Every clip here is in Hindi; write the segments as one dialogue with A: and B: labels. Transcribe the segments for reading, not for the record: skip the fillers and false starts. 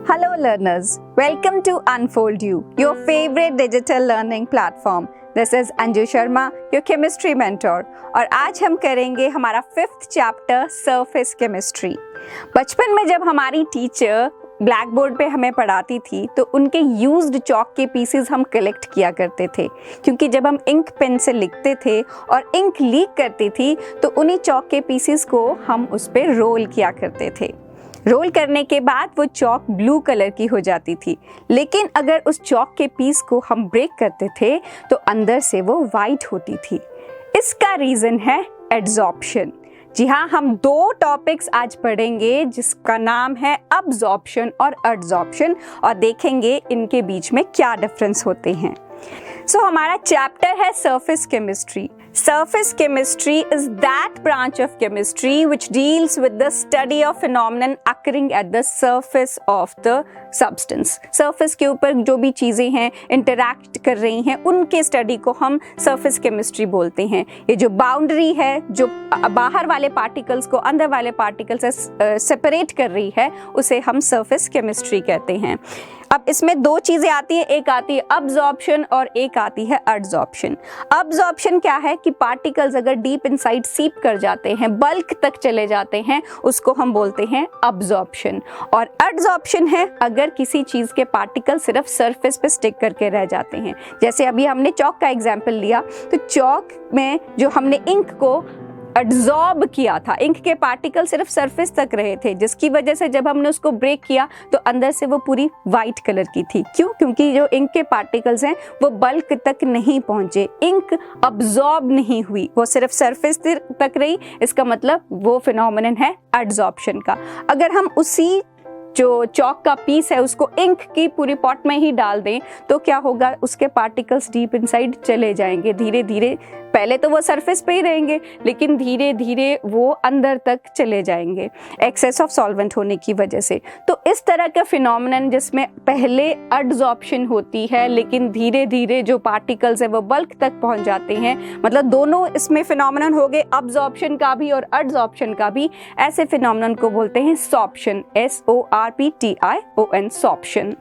A: Hello learners, welcome to Unfold You, your favorite digital learning platform. This is Anju Sharma, your chemistry mentor. और आज हम करेंगे हमारा 5th चैप्टर सरफेस केमिस्ट्री। बचपन में जब हमारी टीचर ब्लैक बोर्ड पे हमें पढ़ाती थी तो उनके यूज्ड चॉक के पीसेस हम कलेक्ट किया करते थे, क्योंकि जब हम इंक पेन से लिखते थे और इंक लीक करती थी तो उन्हीं चॉक के पीसेस को हम उस पर रोल किया करते थे। रोल करने के बाद वो चॉक ब्लू कलर की हो जाती थी, लेकिन अगर उस चॉक के पीस को हम ब्रेक करते थे तो अंदर से वो वाइट होती थी। इसका रीज़न है एड्सॉर्प्शन। जी हाँ, हम 2 टॉपिक्स आज पढ़ेंगे जिसका नाम है अब्जॉर्प्शन और एड्सॉर्प्शन, और देखेंगे इनके बीच में क्या डिफरेंस होते हैं। हमारा चैप्टर है surface chemistry. Surface chemistry is that branch of chemistry which deals with the study of phenomenon occurring at the surface of the substance. Surface के ऊपर जो भी चीज़ें हैं इंटरैक्ट कर रही हैं उनके स्टडी को हम surface chemistry बोलते हैं। ये जो बाउंड्री है, जो बाहर वाले पार्टिकल्स को अंदर वाले पार्टिकल से सेपरेट कर रही है, उसे हम surface chemistry कहते हैं। अब इसमें 2 चीज़ें आती है, एक आती है अब्जॉर्प्शन और एक आती है एड्सॉर्प्शन। अब्जॉर्प्शन क्या है कि पार्टिकल्स अगर डीप इनसाइड सीप कर जाते हैं, बल्क तक चले जाते हैं, उसको हम बोलते हैं अब्जॉर्प्शन। और एड्सॉर्प्शन है अगर किसी चीज़ के पार्टिकल सिर्फ सरफेस पे स्टिक करके रह जाते हैं। जैसे अभी हमने चॉक का एग्जाम्पल लिया, तो चॉक में जो हमने इंक को एब्जॉर्ब किया था, इंक के पार्टिकल सिर्फ सरफेस तक रहे थे, जिसकी वजह से जब हमने उसको ब्रेक किया तो अंदर से वो पूरी वाइट कलर की थी। क्यों? क्योंकि जो इंक के पार्टिकल्स हैं वो बल्क तक नहीं पहुंचे, इंक अब्जॉर्ब नहीं हुई, वो सिर्फ सरफेस तक रही। इसका मतलब वो फिनोमेनन है एड्सॉर्प्शन का। अगर हम उसी जो चॉक का पीस है उसको इंक की पूरी पॉट में ही डाल दें तो क्या होगा, उसके पार्टिकल्स डीप इनसाइड चले जाएंगे। धीरे धीरे, पहले तो वो सरफेस पे ही रहेंगे, लेकिन धीरे धीरे वो अंदर तक चले जाएंगे एक्सेस ऑफ सॉल्वेंट होने की वजह से। तो इस तरह का फिनोमेनन जिसमें पहले एड्सॉर्प्शन होती है लेकिन धीरे धीरे जो पार्टिकल्स है वो बल्क तक पहुंच जाते हैं, मतलब दोनों इसमें फिनोमेनन हो गए, अब्जॉर्प्शन का भी और एड्सॉर्प्शन का भी। ऐसे फिनोमेनन को बोलते हैं sorption, SORPTION, sorption.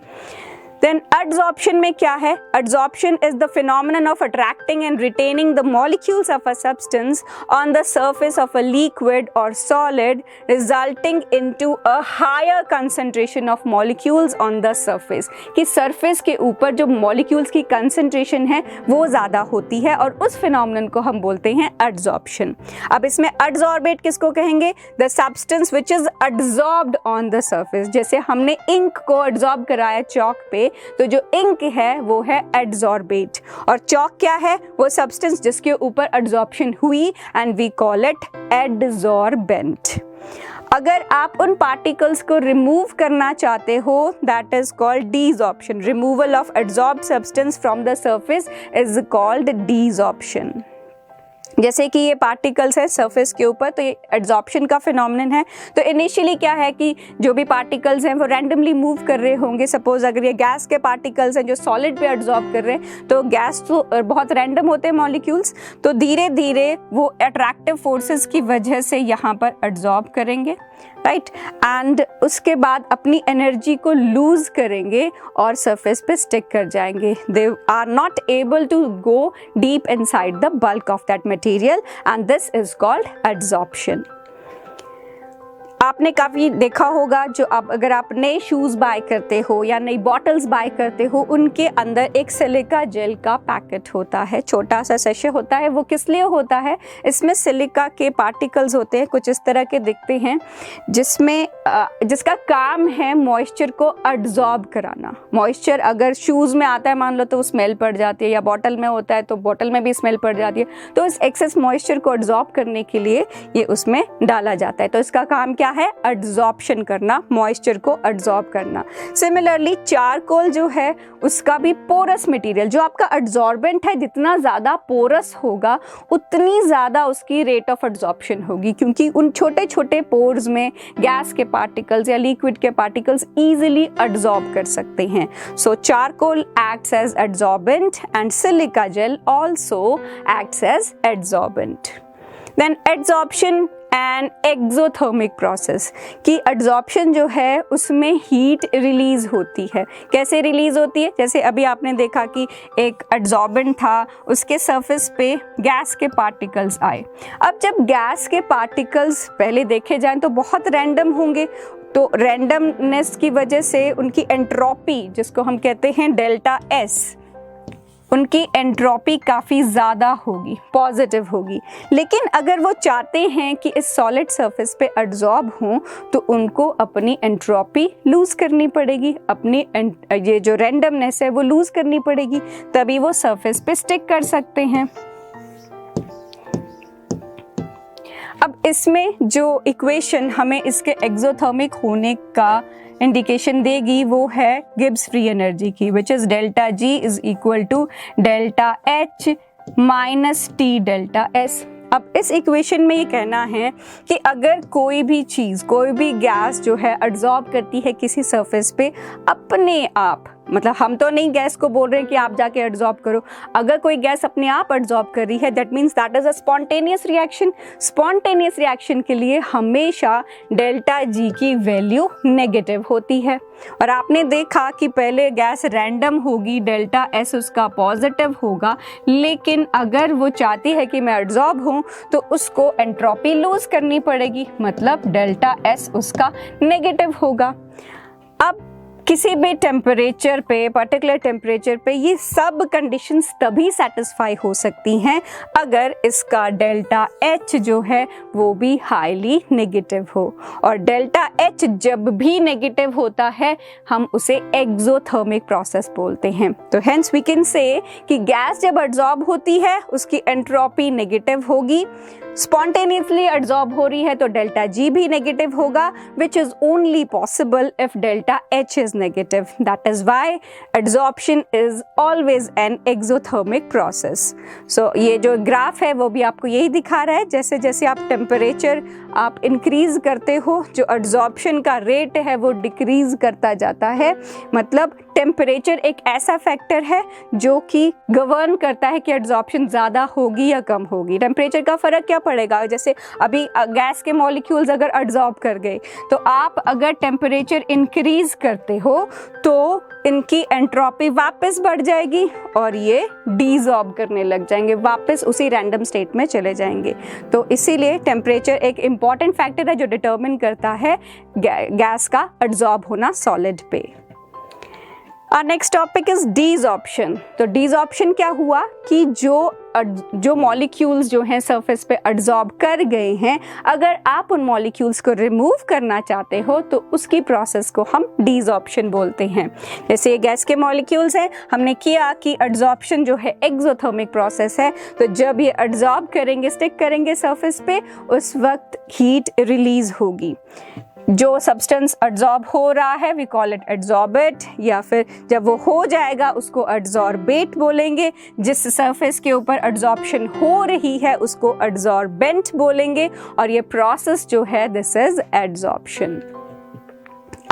A: Then adsorption में क्या है? Adsorption is the phenomenon of attracting and retaining the molecules of a substance on the surface of a liquid or solid, resulting into a higher concentration of molecules on the surface. कि surface के ऊपर जो molecules की concentration है वो ज़्यादा होती है और उस phenomenon को हम बोलते हैं adsorption। अब इसमें adsorbate किसको कहेंगे? The substance which is adsorbed on the surface। जैसे हमने ink को adsorb कराया चॉक पे, तो जो इंक है वो है एड्सॉर्बेट, और चॉक क्या है? वो सब्सटेंस जिसके ऊपर एड्सॉर्प्शन हुई, and we call it adsorbent. अगर आप उन पार्टिकल्स को रिमूव करना चाहते हो, that is called desorption. Removal of adsorbed substance from the surface is called desorption. जैसे कि ये पार्टिकल्स है सरफेस के ऊपर, तो ये एड्सॉर्प्शन का फिनोमेनन है। तो इनिशियली क्या है कि जो भी पार्टिकल्स हैं वो रैंडमली मूव कर रहे होंगे। सपोज अगर ये गैस के पार्टिकल्स हैं जो सॉलिड पे एड्सॉर्ब कर रहे हैं, तो गैस तो बहुत रैंडम होते हैं मॉलिक्यूल्स, तो धीरे धीरे वो अट्रैक्टिव फोर्सेस की वजह से यहाँ पर एड्सॉर्ब करेंगे, राइट, एंड उसके बाद अपनी एनर्जी को लूज करेंगे और सरफेस पे स्टिक कर जाएंगे। They are not able to go deep inside the bulk of that material, and this is called adsorption. आपने काफ़ी देखा होगा, जो अगर आप नए शूज़ बाय करते हो या नई बॉटल्स बाय करते हो, उनके अंदर एक सिलिका जेल का पैकेट होता है, छोटा सा सेशे होता है। वो किस लिए होता है? इसमें सिलिका के पार्टिकल्स होते हैं, कुछ इस तरह के दिखते हैं, जिसका काम है मॉइस्चर को एब्जॉर्ब कराना। मॉइस्चर अगर शूज़ में आता है मान लो तो स्मेल पड़ जाती है, या बॉटल में होता है तो बॉटल में भी स्मेल पड़ जाती है। तो इस एक्सेस मॉइस्चर को एब्जॉर्ब करने के लिए ये उसमें डाला जाता है। तो इसका काम क्या है? एड्सॉर्प्शन करना, मॉइस्चर को एब्जॉर्ब करना। सिमिलरली चारकोल जो है उसका भी पोरस मटेरियल, जो आपका एड्सॉर्बेंट है, जितना ज़्यादा पोरस होगा उतनी ज़्यादा उसकी रेट ऑफ एड्सॉर्प्शन होगी, क्योंकि उन छोटे छोटे पोर्स में गैस के पार्टिकल्स या लिक्विड के पार्टिकल्स ईजिली एब्जॉर्ब कर सकते हैं। So charcoal acts as adsorbent and silica gel also acts as adsorbent. Then adsorption an exothermic process कि एड्जॉर्प्शन जो है उसमें हीट रिलीज होती है। कैसे रिलीज होती है? जैसे अभी आपने देखा कि एक एड्जॉर्बेंट था, उसके सरफेस पे गैस के पार्टिकल्स आए। अब जब गैस के पार्टिकल्स पहले देखे जाएं तो बहुत रैंडम होंगे, तो रैंडमनेस की वजह से उनकी एंट्रोपी, जिसको हम कहते हैं डेल्टा एस, उनकी एंट्रोपी काफ़ी ज़्यादा होगी, पॉजिटिव होगी। लेकिन अगर वो चाहते हैं कि इस सॉलिड सरफेस पे एड्जॉर्ब हों तो उनको अपनी एंट्रोपी लूज़ करनी पड़ेगी, अपनी ये जो रैंडमनेस है वो लूज़ करनी पड़ेगी, तभी वो सरफेस पे स्टिक कर सकते हैं। अब इसमें जो इक्वेशन हमें इसके एक्सोथर्मिक होने का इंडिकेशन देगी वो है गिब्स फ्री एनर्जी की, which is delta G is equal to delta H minus T delta S. अब इस इक्वेशन में ये कहना है कि अगर कोई भी चीज़, कोई भी गैस जो है एड्जॉर्ब करती है किसी सरफेस पे अपने आप, मतलब हम तो नहीं गैस को बोल रहे हैं कि आप जाके एड्जॉर्ब करो, अगर कोई गैस अपने आप एड्जॉर्ब कर रही है that means that is a spontaneous reaction. Spontaneous reaction के लिए हमेशा डेल्टा जी की वैल्यू नेगेटिव होती है। और आपने देखा कि पहले गैस रैंडम होगी, डेल्टा एस उसका पॉजिटिव होगा, लेकिन अगर वो चाहती है कि मैं एड्जॉर्ब हूँ तो उसको एंट्रोपी लूज करनी पड़ेगी, मतलब डेल्टा एस उसका नेगेटिव होगा। अब किसी भी टेम्परेचर पे, पर्टिकुलर टेम्परेचर पे ये सब कंडीशंस तभी सेटिस्फाई हो सकती हैं अगर इसका डेल्टा एच जो है वो भी हाईली नेगेटिव हो। और डेल्टा एच जब भी नेगेटिव होता है हम उसे एक्सोथर्मिक प्रोसेस बोलते हैं। तो हेंस वी कैन से कि गैस जब एड्जॉर्ब होती है उसकी एंट्रोपी नेगेटिव होगी, स्पॉन्टेनियसली एड्जॉर्ब हो रही है तो डेल्टा जी भी नेगेटिव होगा, which is only possible if delta H is negative. That is why adsorption is always an exothermic process. So ये जो ग्राफ है वो भी आपको यही दिखा रहा है, जैसे जैसे आप टेम्परेचर आप इंक्रीज करते हो जो एड्जॉर्प्शन का रेट है वो डिक्रीज करता जाता है। मतलब टेम्परेचर एक ऐसा फैक्टर है जो कि गवर्न करता है कि एड्जॉर्प्शन ज़्यादा होगी या कम होगी। टेम्परेचर का फ़र्क क्या पड़ेगा? जैसे अभी गैस के मॉलिक्यूल्स अगर एड्जॉर्ब कर गए तो आप अगर टेम्परेचर इंक्रीज करते हो तो इनकी एंट्रोपी वापस बढ़ जाएगी और ये डीजॉर्ब करने लग जाएंगे, वापस उसी रैंडम स्टेट में चले जाएंगे। तो इसीलिए टेम्परेचर एक इम्पॉर्टेंट फैक्टर है जो डिटर्मिन करता है गैस का एड्जॉर्ब होना सॉलिड पे। Our next topic is desorption। तो desorption क्या हुआ कि जो मॉलिक्यूल्स जो हैं सरफेस पे एड्जॉर्ब कर गए हैं, अगर आप उन मॉलिक्यूल्स को रिमूव करना चाहते हो तो उसकी प्रोसेस को हम desorption बोलते हैं। जैसे ये गैस के मॉलिक्यूल्स हैं, हमने किया कि एड्जॉर्प्शन जो है एक्सोथर्मिक प्रोसेस है, तो जब ये एड्जॉर्ब करेंगे, स्टिक करेंगे सरफेस पे, उस वक्त हीट रिलीज होगी। जो सब्सटेंस एड्जॉर्ब हो रहा है वी कॉल इट एड्जॉर्बेट, या फिर जब वो हो जाएगा उसको एड्जॉर्बेट बोलेंगे। जिस सरफेस के ऊपर एड्जॉर्प्शन हो रही है उसको एड्जॉर्बेंट बोलेंगे, और ये प्रोसेस जो है दिस इज एड्जॉर्प्शन।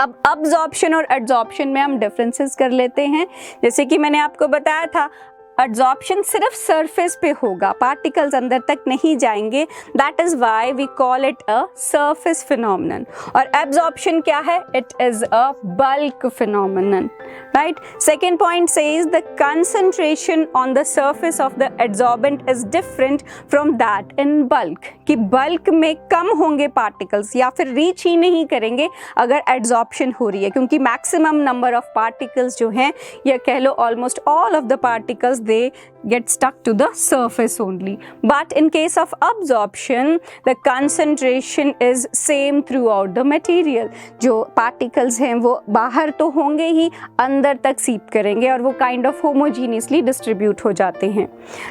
A: अब अब्जॉर्प्शन और एड्जॉर्प्शन में हम डिफरेंसेस कर लेते हैं। जैसे कि मैंने आपको बताया था एड्जॉर्प्शन सिर्फ सरफेस पे होगा, पार्टिकल्स अंदर तक नहीं जाएंगे, that is why we call it a surface phenomenon. और एब्जॉर्प्शन क्या है? It is a bulk phenomenon, right. Second point says the concentration on the surface of the adsorbent is different from that in bulk, कि बल्क में कम होंगे पार्टिकल्स या फिर रीच ही नहीं करेंगे अगर एड्जॉर्प्शन हो रही है, क्योंकि मैक्सिमम नंबर ऑफ पार्टिकल्स जो हैं, या कह लो almost all of the particles they get stuck to the surface only. But in case of absorption, the concentration is same throughout the material. जो particles हैं वो बाहर तो होंगे ही, अंदर तक सीप करेंगे और वो kind of homogeneously distribute हो जाते हैं।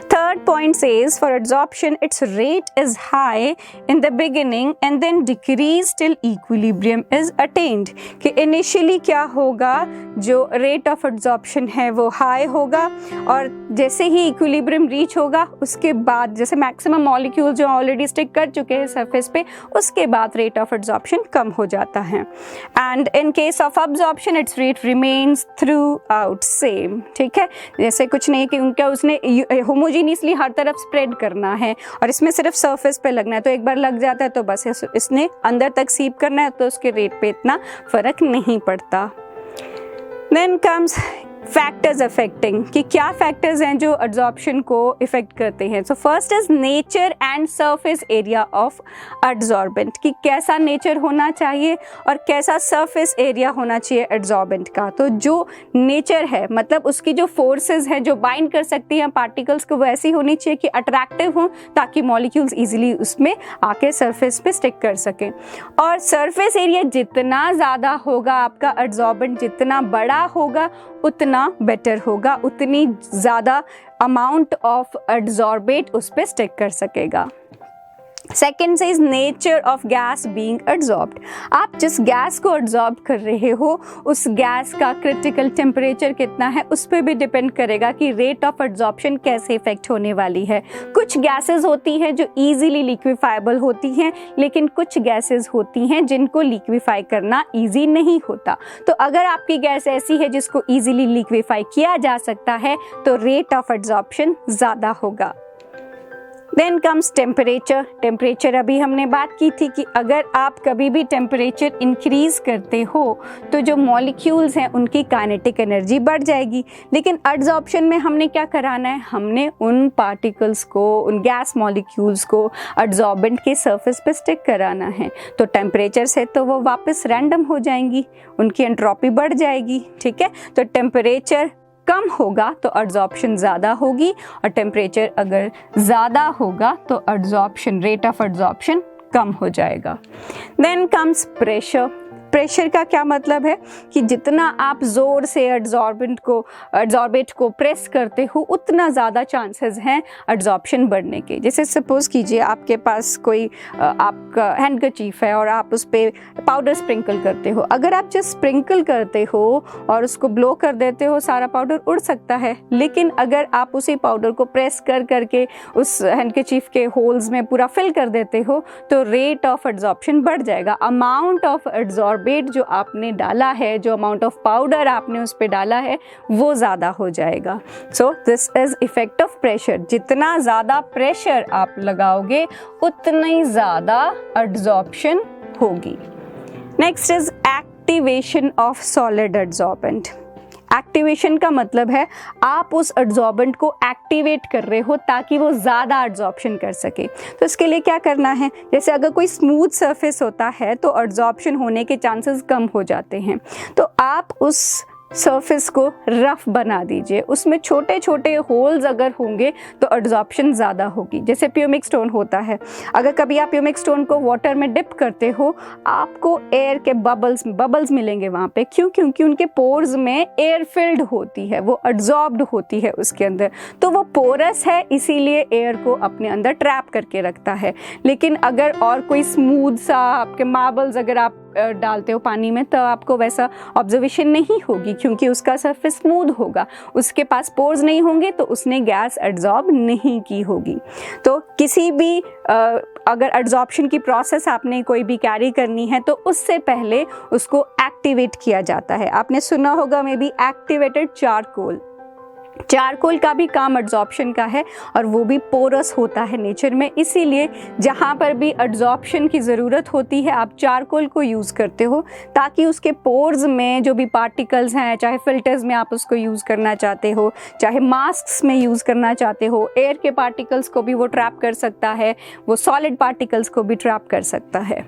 A: Third point says for absorption its rate is high in the beginning and then decrease till equilibrium is attained। कि initially क्या होगा, जो rate of absorption है वो high होगा, और जैसे ही ही इक्विलिब्रियम रीच होगा उसके बाद जैसे मैक्सिमम मॉलिक्यूल जो ऑलरेडी स्टिक कर चुके हैं सरफेस पे, उसके बाद रेट ऑफ एब्जॉर्प्शन कम हो जाता है। And in case of absorption it's rate remains through out same. ठीक है, जैसे कुछ नहीं कि उनका उसने होमोजीनियसली हर तरफ स्प्रेड करना है और इसमें सिर्फ सरफेस पे लगना है, तो एक बार लग जाता है तो बस इसने अंदर तक सीप करना है, तो उसके रेट पे इतना फर्क नहीं पड़ता। Then comes फैक्टर्स अफेक्टिंग, कि क्या फैक्टर्स हैं जो एब्जॉर्प्शन को इफेक्ट करते हैं। So first is nature and surface area of absorbent, कि कैसा नेचर होना चाहिए और कैसा सरफेस एरिया होना चाहिए एब्जॉर्बेंट का। तो जो नेचर है मतलब उसकी जो फोर्सेस हैं जो बाइंड कर सकती हैं पार्टिकल्स को, वो ऐसी होनी चाहिए कि अट्रैक्टिव हो ताकि मॉलिक्यूल्स इजीली उसमें आके सरफेस पे स्टिक कर सकें। और सरफेस एरिया जितना ज़्यादा होगा, आपका एब्जॉर्बेंट जितना बड़ा होगा उतना बेटर होगा, उतनी ज़्यादा अमाउंट ऑफ एब्जॉर्बेट उस पर स्टिक कर सकेगा। सेकेंड से is nature of gas being absorbed, आप जिस गैस को एब्जॉर्ब कर रहे हो उस गैस का क्रिटिकल टेम्परेचर कितना है उस पर भी डिपेंड करेगा कि रेट ऑफ एब्जॉर्प्शन कैसे इफेक्ट होने वाली है। कुछ गैसेस होती हैं जो इजीली लिक्विफाइबल होती हैं, लेकिन कुछ गैसेस होती हैं जिनको लिक्विफाई करना इजी नहीं होता। तो अगर आपकी गैस ऐसी है जिसको इजीली लिक्विफाई किया जा सकता है तो रेट ऑफ एब्जॉर्प्शन ज़्यादा होगा। Then comes temperature. टेम्परेचर अभी हमने बात की थी कि अगर आप कभी भी टेम्परेचर इंक्रीज करते हो तो जो मॉलिक्यूल्स हैं उनकी काइनेटिक एनर्जी बढ़ जाएगी, लेकिन एब्जॉर्प्शन में हमने क्या कराना है, हमने उन पार्टिकल्स को, उन गैस मॉलिक्यूल्स को एब्जॉर्बेंट के सरफेस पे स्टिक कराना है। तो टेम्परेचर से तो वो वापस रैंडम हो जाएंगी, उनकी एंट्रोपी बढ़ जाएगी। ठीक है, तो टेम्परेचर कम होगा तो एब्जॉर्प्शन ज़्यादा होगी, और टेम्परेचर अगर ज़्यादा होगा तो एब्जॉर्प्शन, रेट ऑफ एब्जॉर्प्शन कम हो जाएगा। Then comes pressure. प्रेशर का क्या मतलब है कि जितना आप ज़ोर से एब्जॉर्बेट को प्रेस करते हो उतना ज़्यादा चांसेस हैं एब्जॉर्प्शन बढ़ने के। जैसे सपोज कीजिए आपके पास कोई आपका हैंडकरचीफ है और आप उस पर पाउडर स्प्रिंकल करते हो। अगर आप जस्ट स्प्रिंकल करते हो और उसको ब्लो कर देते हो सारा पाउडर उड़ सकता है, लेकिन अगर आप उसी पाउडर को प्रेस कर करके उस हैंडकरचीफ के होल्स में पूरा फिल कर देते हो तो रेट ऑफ एब्जॉर्प्शन बढ़ जाएगा। अमाउंट ऑफ एब्जॉर्बेट जो आपने डाला है, जो अमाउंट ऑफ पाउडर आपने उस पर डाला है वो ज़्यादा हो जाएगा। So this is effect of pressure. जितना ज़्यादा प्रेशर आप लगाओगे उतनी ज़्यादा एब्जॉर्प्शन होगी। Next is activation of solid absorbent. Activation का मतलब है आप उस एब्जॉर्बेंट को एक्टिवेट कर रहे हो ताकि वो ज़्यादा एब्जॉर्प्शन कर सके। तो इसके लिए क्या करना है, जैसे अगर कोई स्मूथ सरफेस होता है तो एब्जॉर्प्शन होने के चांसेस कम हो जाते हैं। तो आप उस सरफेस को रफ बना दीजिए, उसमें छोटे छोटे होल्स अगर होंगे तो एब्जॉर्प्शन ज़्यादा होगी। जैसे प्यूमिक स्टोन होता है, अगर कभी आप प्यूमिक स्टोन को वाटर में डिप करते हो आपको एयर के बबल्स मिलेंगे वहाँ पे। क्यों? क्योंकि उनके पोर्स में एयर फिल्ड होती है, वो एब्जॉर्ब्ड होती है उसके अंदर, तो वो पोरस है इसीलिए एयर को अपने अंदर ट्रैप करके रखता है। लेकिन अगर और कोई स्मूथ सा आपके मार्बल्स अगर आप डालते हो पानी में तो आपको वैसा ऑब्जर्वेशन नहीं होगी, क्योंकि उसका सरफेस स्मूथ होगा, उसके पास पोर्स नहीं होंगे तो उसने गैस एब्जॉर्ब नहीं की होगी। तो किसी भी अगर एब्जॉर्प्शन की प्रोसेस आपने कोई भी कैरी करनी है तो उससे पहले उसको एक्टिवेट किया जाता है। आपने सुना होगा may be activated charcoal. Charcoal का भी काम एब्जॉर्प्शन का है और वो भी पोरस होता है नेचर में, इसीलिए जहाँ पर भी एब्जॉर्प्शन की ज़रूरत होती है आप चारकोल को यूज़ करते हो ताकि उसके पोर्स में जो भी पार्टिकल्स हैं, चाहे फिल्टर्स में आप उसको यूज़ करना चाहते हो, चाहे मास्क्स में यूज़ करना चाहते हो, एयर के पार्टिकल्स को भी वो ट्रैप कर सकता है, वो सॉलिड पार्टिकल्स को भी ट्रैप कर सकता है।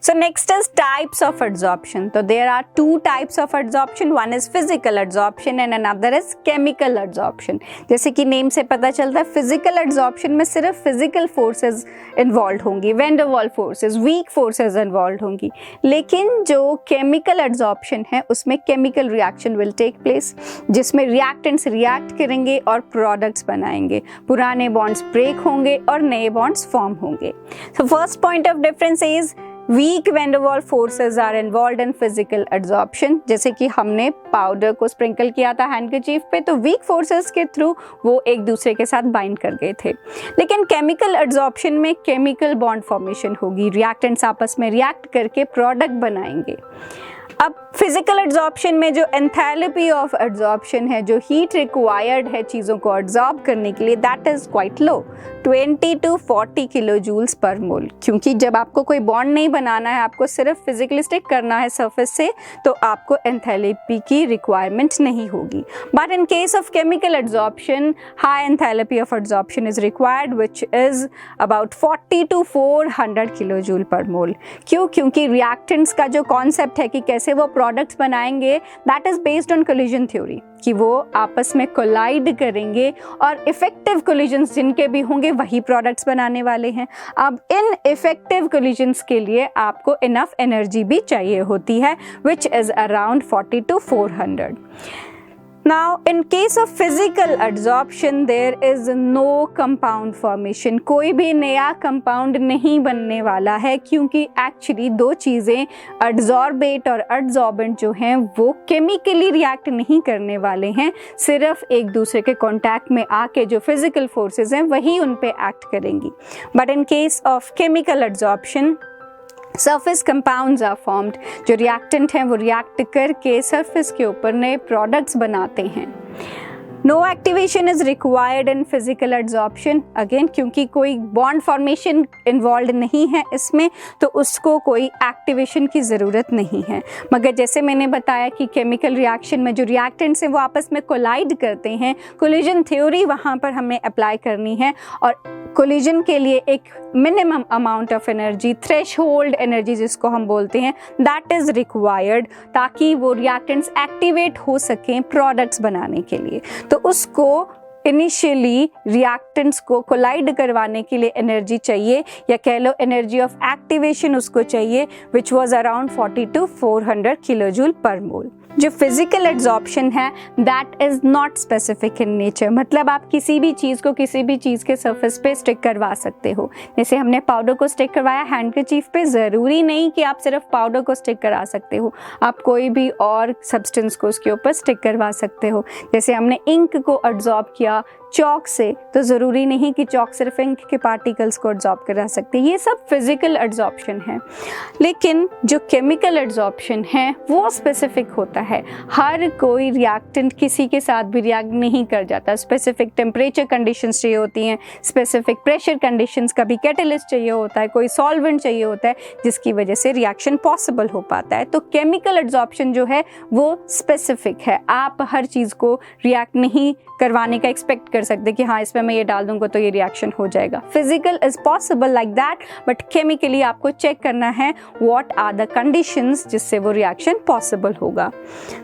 A: So next is types of adsorption. So there are two types of adsorption. One is physical adsorption and another is chemical adsorption. जैसे कि नेम से पता चलता है physical adsorption में सिर्फ physical forces involved होंगी, van der Waals forces, weak forces involved होंगी। लेकिन जो chemical adsorption है उसमें chemical reaction will take place, जिसमें reactants react करेंगे और products बनाएंगे, पुराने bonds break होंगे और नए bonds form होंगे। So first point of difference is weak van der Waals forces are involved in physical adsorption, जैसे कि हमने पाउडर को स्प्रिंकल किया था हैंडकरचीफ पे, तो वीक फोर्सेस के थ्रू वो एक दूसरे के साथ बाइंड कर गए थे। लेकिन केमिकल एड्सॉर्प्शन में केमिकल बॉन्ड फॉर्मेशन होगी, रिएक्टेंट्स आपस में रिएक्ट करके प्रोडक्ट बनाएंगे। अब फिजिकल एड्सॉर्प्शन में जो एंथैल्पी ऑफ एड्सॉर्प्शन है, जो हीट रिक्वायर्ड है चीज़ों को एड्सॉर्ब करने के लिए, that is quite low, 20 to 40 kilo joules per mole. क्योंकि जब आपको कोई बॉन्ड नहीं बनाना है, आपको सिर्फ फिजिकली स्टिक करना है सरफेस से, तो आपको एंथैल्पी की रिक्वायरमेंट नहीं होगी। But in case of chemical adsorption, high enthalpy of adsorption is required, which is about 40 to 400 kilo joule per mole. क्यों? क्योंकि रिएक्टेंट्स का जो कॉन्सेप्ट है कि कैसे वो प्रोडक्ट्स बनाएंगे, that is based on collision theory, कि वो आपस में कोलाइड करेंगे और इफेक्टिव कोलिजन्स जिनके भी होंगे वही प्रोडक्ट्स बनाने वाले हैं। अब इन इफेक्टिव कोलिजन्स के लिए आपको इनफ एनर्जी भी चाहिए होती है, which is around 40 to 400। Now, in case of physical adsorption, there is no compound formation. कोई भी नया कंपाउंड नहीं बनने वाला है, क्योंकि एक्चुअली दो चीज़ें एड्सॉर्बेट और एड्सॉर्बेंट जो हैं वो केमिकली रिएक्ट नहीं करने वाले हैं, सिर्फ एक दूसरे के कॉन्टैक्ट में आके जो फिजिकल फोर्सेस हैं वही उन पे एक्ट करेंगी। But in case of chemical adsorption, surface compounds are formed, जो रिएक्टेंट हैं वो रिएक्ट करके सरफेस के ऊपर नए प्रोडक्ट्स बनाते हैं। No activation is required in physical adsorption, again क्योंकि कोई बॉन्ड फॉर्मेशन इन्वॉल्व नहीं है इसमें, तो उसको कोई एक्टिवेशन की ज़रूरत नहीं है। मगर जैसे मैंने बताया कि केमिकल रिएक्शन में जो रिएक्टेंट्स हैं वो आपस में कोलाइड करते हैं, कोलिजन थ्योरी वहाँ पर हमें अप्लाई करनी है, और कोलिजन के लिए एक minimum amount of energy, threshold energy जिसको हम बोलते हैं, दैट इज़ रिक्वायर्ड, ताकि वो रिएक्टेंट्स एक्टिवेट हो सकें प्रोडक्ट्स बनाने के लिए। तो उसको इनिशियली रिएक्टेंट्स को कोलाइड करवाने के लिए एनर्जी चाहिए, या कह लो एनर्जी ऑफ एक्टिवेशन उसको चाहिए, which was around 40 to 400 kilo joule per mole. जो फिजिकल एड्सॉर्प्शन है that is not specific in nature, मतलब आप किसी भी चीज़ को किसी भी चीज़ के सरफेस पे स्टिक करवा सकते हो। जैसे हमने पाउडर को स्टिक करवाया हैंडकरचीफ पे, ज़रूरी नहीं कि आप सिर्फ पाउडर को स्टिक करा सकते हो, आप कोई भी और सब्सटेंस को उसके ऊपर स्टिक करवा सकते हो। जैसे हमने इंक को एड्सॉर्ब किया चॉक से, तो ज़रूरी नहीं कि चॉक सिर्फ इंक के पार्टिकल्स को एड्सॉर्ब करा सकते, ये सब फिजिकल एड्सॉर्प्शन है। लेकिन जो केमिकल एड्सॉर्प्शन है वो स्पेसिफिक होता है, हर कोई रिएक्टेंट किसी के साथ भी रिएक्ट नहीं कर जाता, स्पेसिफिक टेम्परेचर कंडीशंस चाहिए होती हैं, स्पेसिफिक प्रेशर कंडीशंस, कभी कैटलिस्ट चाहिए होता है, कोई सॉल्वेंट चाहिए होता है, जिसकी वजह से रिएक्शन पॉसिबल हो पाता है। तो केमिकल एड्सॉर्प्शन जो है वो स्पेसिफिक है, आप हर चीज़ को रिएक्ट नहीं करवाने का एक्सपेक्ट कर सकते कि हाँ इसमें मैं ये डाल दूंगा तो ये रिएक्शन हो जाएगा। Physical is possible like that, but chemically आपको चेक करना है व्हाट आर द कंडीशंस जिससे वो रिएक्शन पॉसिबल होगा।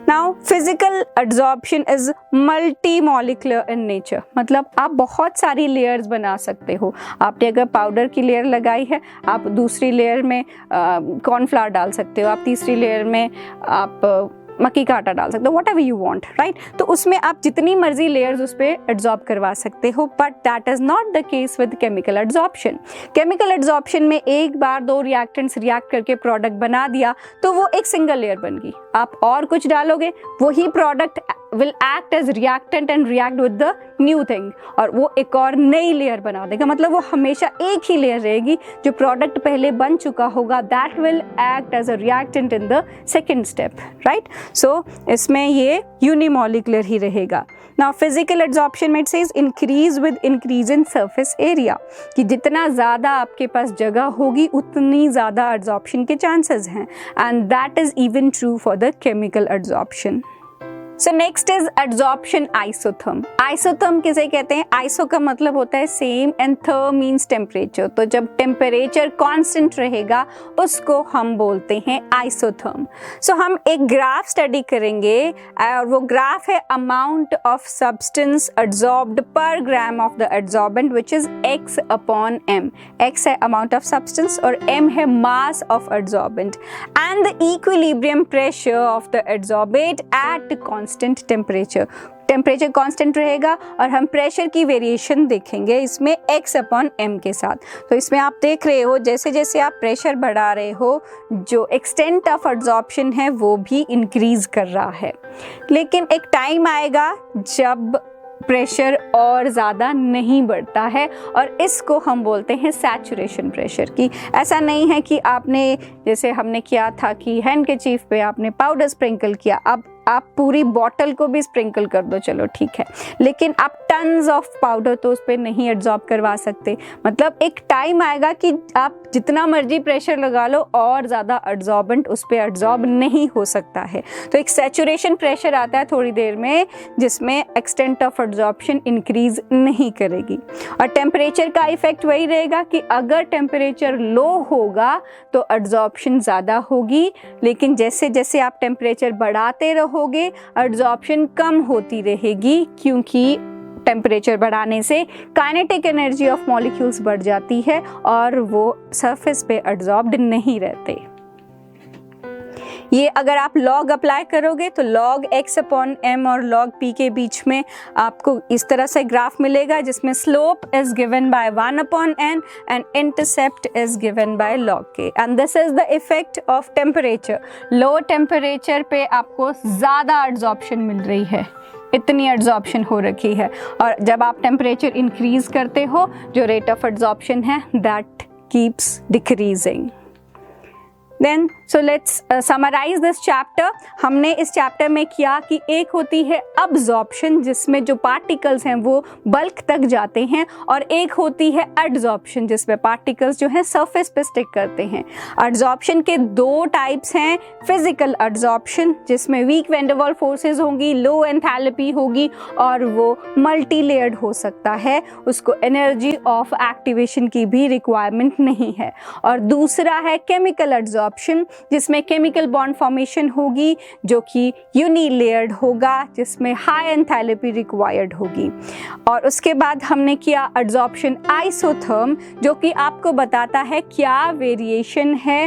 A: Now physical adsorption is multi molecular in nature, मतलब आप बहुत सारी लेयर्स बना सकते हो। आपने अगर पाउडर की लेयर लगाई है, आप दूसरी लेयर में कॉर्नफ्लावर डाल सकते हो, आप तीसरी लेयर में आप मक्की का आटा डाल सकते हो, what ever you want, right. तो उसमें आप जितनी मर्जी लेयर्स उस पर एड्सॉर्ब करवा सकते हो, but that is not the case with chemical adsorption. Chemical adsorption में एक बार दो रिएक्टेंट्स रिएक्ट करके प्रोडक्ट बना दिया तो वो एक सिंगल लेयर बन गई, आप और कुछ डालोगे वही product will act as reactant and react with the new thing, और वो एक और नई लेयर बना देगा, मतलब वो हमेशा एक ही लेयर रहेगी। जो प्रोडक्ट पहले बन चुका होगा that will act as a reactant in the second step, right? So इसमें ये unimolecular ही रहेगा। Now physical adsorption में it says increase with increase in surface area, कि जितना ज़्यादा आपके पास जगह होगी उतनी ज़्यादा adsorption के chances हैं, and that is even true for the chemical adsorption. So next is adsorption isotherm. Isotherm किसे कहते हैं? आइसो का मतलब होता है same and therm means temperature, तो जब टेम्परेचर कांस्टेंट रहेगा उसको हम बोलते हैं आइसोथर्म। सो हम एक ग्राफ स्टडी करेंगे और वो ग्राफ है अमाउंट ऑफ सब्सटेंस एड्सॉर्ब्ड पर gram of the adsorbent which is x upon m। x है अमाउंट ऑफ सब्सटेंस और m है mass of adsorbent and the equilibrium pressure of the adsorbate at constant temperature. Temperature constant रहेगा और हम प्रेशर की वेरिएशन देखेंगे इसमें x/m के साथ। तो इसमें आप देख रहे हो जैसे जैसे आप प्रेशर बढ़ा रहे हो जो एक्सटेंट ऑफ एब्जॉर्प्शन है वो भी इंक्रीज कर रहा है। लेकिन एक टाइम आएगा जब प्रेशर और ज़्यादा नहीं बढ़ता है और इसको हम बोलते हैं सैचुरेशन प्रेशर की। ऐसा नहीं है कि आपने जैसे हमने किया था कि हैंडकरचीफ पे आपने पाउडर स्प्रिंकल किया, अब आप पूरी बॉटल को भी स्प्रिंकल कर दो, चलो ठीक है, लेकिन आप टन्स ऑफ पाउडर तो उस पर नहीं एब्जॉर्ब करवा सकते। मतलब एक टाइम आएगा कि आप जितना मर्जी प्रेशर लगा लो और ज़्यादा एब्जॉर्बेंट उस पर एब्जॉर्ब नहीं हो सकता है। तो एक सैचुरेशन प्रेशर आता है थोड़ी देर में जिसमें एक्सटेंट ऑफ एब्जॉर्प्शन इंक्रीज नहीं करेगी। और टेम्परेचर का इफेक्ट वही रहेगा कि अगर टेम्परेचर लो होगा तो एब्जॉर्प्शन ज़्यादा होगी, लेकिन जैसे जैसे आप टेम्परेचर बढ़ाते रहोगे एब्जॉर्प्शन कम होती रहेगी, क्योंकि टेम्परेचर बढ़ाने से काइनेटिक एनर्जी ऑफ मॉलिक्यूल्स बढ़ जाती है और वो सरफेस पे एब्जॉर्ब्ड नहीं रहते। ये अगर आप लॉग अप्लाई करोगे तो log x/m और log p के बीच में आपको इस तरह से ग्राफ मिलेगा जिसमें slope is given by 1/n and intercept is given by log k and this is the effect of temperature. Low temperature पे आपको ज़्यादा एब्जॉर्प्शन मिल रही है, इतनी एब्जॉर्प्शन हो रखी है, और जब आप टेम्परेचर इंक्रीज करते हो जो रेट ऑफ एब्जॉर्प्शन है that keeps decreasing. Then so let's summarize this chapter। हमने इस चैप्टर में किया कि एक होती है अब्जॉर्प्शन जिसमें जो पार्टिकल्स हैं वो बल्क तक जाते हैं, और एक होती है एडजॉर्प्शन जिसमें पार्टिकल्स जो हैं सरफेस पे स्टिक करते हैं। एडजॉर्प्शन के दो टाइप्स हैं, फिजिकल एडजॉर्प्शन जिसमें weak van der Waals forces होंगी, लो एंथैल्पी होगी और वो मल्टी लेयर्ड हो सकता है, उसको एनर्जी ऑफ एक्टिवेशन की भी रिक्वायरमेंट नहीं है। और दूसरा है केमिकल एडजॉर्प्शन जिसमें केमिकल बॉन्ड फॉर्मेशन होगी जो कि यूनिलेयर्ड होगा, जिसमें हाई एंथैल्पी रिक्वायर्ड होगी। और उसके बाद हमने किया एडजॉर्प्शन आइसोथर्म जो कि आपको बताता है क्या वेरिएशन है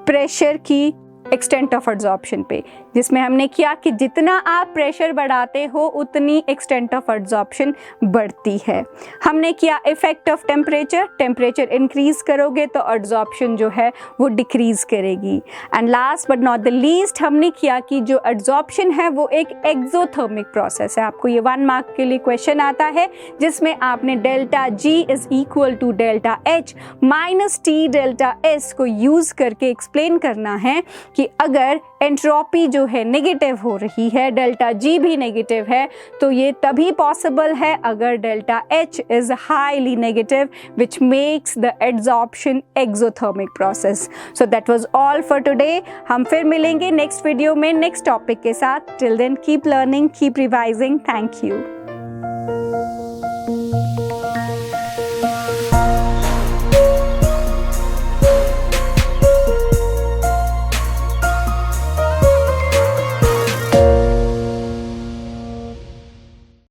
A: प्रेशर की एक्सटेंट ऑफ एब्जॉर्प्शन पे, जिसमें हमने किया कि जितना आप प्रेशर बढ़ाते हो उतनी एक्सटेंट ऑफ एब्जॉर्प्शन बढ़ती है। हमने किया effect of temperature, temperature increase करोगे तो एब्जॉर्प्शन जो है वो डिक्रीज करेगी। And last but not the least हमने किया कि जो एब्जॉर्प्शन है वो एक एक्सोथर्मिक प्रोसेस है। आपको ये 1 मार्क के लिए क्वेश्चन आता है जिसमें आपने delta G is equal to delta H minus T delta S को यूज करके एक्सप्लेन करना है कि अगर एंट्रोपी जो है नेगेटिव हो रही है, डेल्टा G भी नेगेटिव है, तो ये तभी पॉसिबल है अगर delta H is highly negative which makes the adsorption exothermic process. So that was all for today. हम फिर मिलेंगे नेक्स्ट वीडियो में नेक्स्ट टॉपिक के साथ। Till then keep learning, keep revising. Thank you.